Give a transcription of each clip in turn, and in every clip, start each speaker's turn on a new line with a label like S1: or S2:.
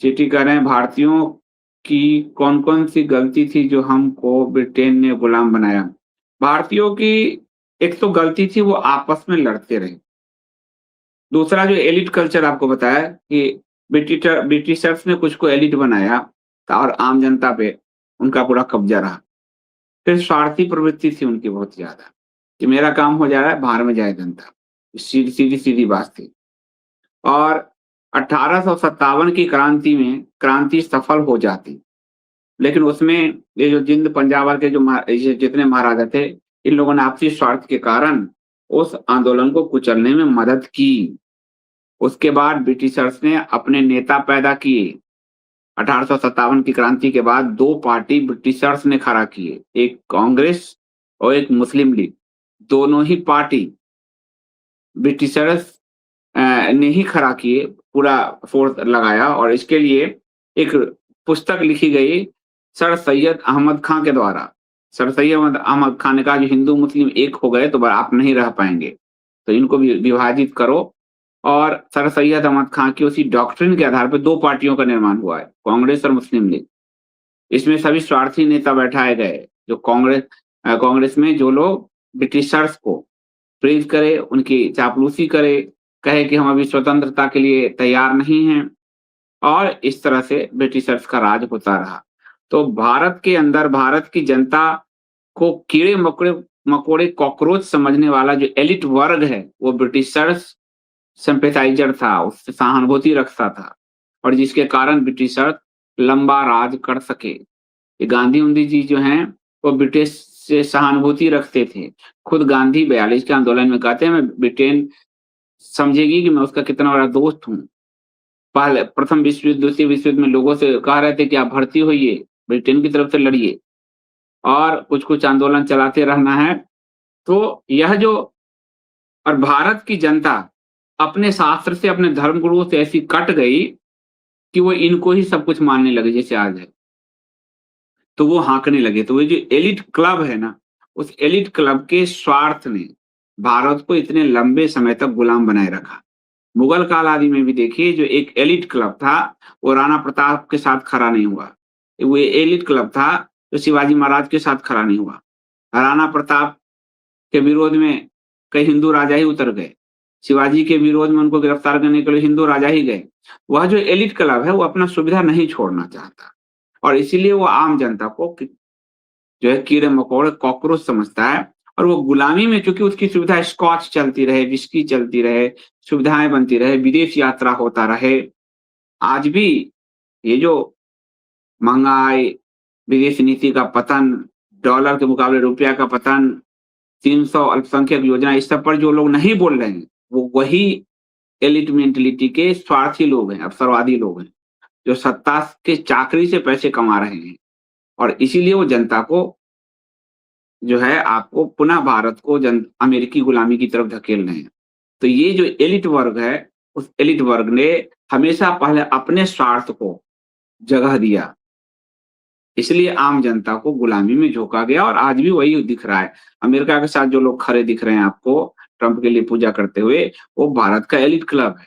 S1: चींटी कह रहे हैं भारतीयों की कौन-कौन सी गलती थी जो हमको ब्रिटेन ने गुलाम बनाया? भारतीयों की एक तो गलती थी वो आपस में लड़ते रहे। दूसरा जो एलीट कल्चर आपको बताया कि ब्रिटिशर्स ने कुछ को एलीट बनाया और आम जनता पे उनका पूरा कब्जा रहा। फिर स्वार्थी प्रवृत्ति थी उनकी बहुत ज़्यादा, कि मेरा काम हो जा रहा है, बाहर में जाए जनता। सीधी-सीधी बात थी। और 1857 की क्रांति में क्रांति सफल हो जाती, लेकिन उसमें ये जो जिंद पंजाब के जो ये जितने महाराजा थे, इन लोगों ने आपसी स्वार्थ के कारण उस आंदोलन को कुचलने में मदद की। उसके बाद ब्रिटिशर्स ने अपने नेता पैदा किए। 1857 की क्रांति के बाद 2 पार्टी ब्रिटिशर्स ने खड़ा किए, एक कांग्रेस और एक मुस्लिम लीग। दोनों ही पार्टी ब्रिटिशर्स ने ही खड़ा किए, पूरा फ़ोर्स लगाया और इसके लिए एक पुस्तक लिखी गई सर सैयद अहमद खां के द्वारा। सर सैयद अहमद खान ने कहा जो हिंदू मुस्लिम एक हो गए तो आप नहीं रह पाएँगे, तो इनको भी विभाजित करो। और सर सैयद अहमद खां की उसी डॉक्ट्रिन के आधार पर 2 पार्टियों का निर्माण हुआ है, कांग्रेस और मुस्लिम लीग। इसमें सभी स्वार्थी नेता बैठाए गए, जो कांग्रेस में जो लोग ब्रिटिशर्स को प्रेज़ करे, उनकी चापलूसी करे, कहे कि हम अभी स्वतंत्रता के लिए तैयार नहीं हैं और इस तरह से ब्रिटिशर्स का राज होता रहा। तो भारत के अंदर भारत की जनता को कीड़े-मकोड़े मकोड़े कॉकरोच समझने वाला जो एलीट वर्ग है, वो ब्रिटिशर्स सिम्पैथाइज़र था, उससे सहानुभूति रखता था और जिसके कारण ब्रिटिशर्स लंबा राज कर सके। ये गांधी-उंधी जी जो हैं, वो ब्रिटिश से सहानुभूति रखते थे। खुद गांधी 42 के आंदोलन में कहते हैं, मैं ब्रिटेन समझेगी कि मैं उसका कितना बड़ा दोस्त हूँ। पहले प्रथम विश्व युद्ध, द्वितीय विश्व युद्ध में लोगों से कह रहे थे कि आप भर्ती होइए, ब्रिटेन की तरफ से लड़िए और कुछ-कुछ आंदोलन चलाते रहना है। तो यह जो और भारत की जनता अपने शास्त्र से, अपने धर्म गुरुओं से ऐसी कट गई कि वो इनको ही सब कुछ मानने लगे जैसे आज है। तो वो हाँकने लगे। तो वो जो एलीट क्लब है ना, उस एलीट क्लब के स्वार्थ ने भारत को इतने लंबे समय तक गुलाम बनाए रखा। मुगल काल आदि में भी देखिए जो एक एलीट क्लब था, वो राणा प्रताप के साथ खड़ा नहीं हुआ। वो एलीट क्लब था जो शिवाजी महाराज के साथ खड़ा नहीं हुआ। राणा प्रताप के विरोध में कई हिंदू राजा ही उतर गए। शिवाजी के विरोध में उनको गिरफ्तार करने के लिए हिंदू राजा ही गए। वह जो एलीट क्लब है वो अपना सुविधा नहीं छोड़ना चाहता और इसीलिए वो आम जनता को जो है कीड़े-मकोड़े कॉकरोच समझता है और वो गुलामी में, चूँकि उसकी सुविधा स्कॉच चलती रहे, व्हिस्की चलती रहे, सुविधाएँ बनती रहे, विदेश यात्रा होता रहे। आज भी ये जो महँगाई, विदेश नीति का पतन, डॉलर के मुकाबले रुपया का पतन, 300 अल्पसंख्यक योजना, इस सब पर जो लोग नहीं बोल रहे हैं, वो वही एलीट मेंटालिटी के स्वार्थी लोग हैं, अवसरवादी लोग हैं, जो सत्ता के चाकरी से पैसे कमा रहे हैं और इसीलिए वो जनता को जो है आपको पुनः भारत को अमेरिकी गुलामी की तरफ धकेल रहे हैं। तो ये जो एलीट वर्ग है, उस एलीट वर्ग ने हमेशा पहले अपने स्वार्थ को जगह दिया। इसलिए आम जनता को गुलामी में झोंका गया और आज भी वही दिख रहा है। अमेरिका के साथ जो लोग खड़े दिख रहे हैं आपको, ट्रम्प के लिए पूजा करते हुए, वो भारत का एलीट क्लब है।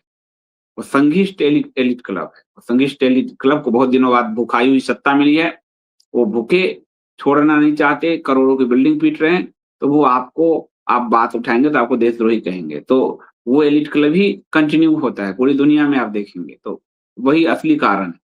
S1: वो संघिष्ट एलीट एलीट क्लब है। संघिष्ट एलीट क्लब को बहुत दिनों बाद भुखाई हुई सत्ता मिली है। वो भूखे छोड़ना नहीं चाहते, करोड़ों की बिल्डिंग पीट रहे हैं, तो वो आप बात उठाएँगे तो आपको देशद्रोही कहेंगे। तो वो एलीट क्लब ही कंटिन्यू होता है, पूरी दुनिया में आप देखेंगे, तो वही असली कारण है।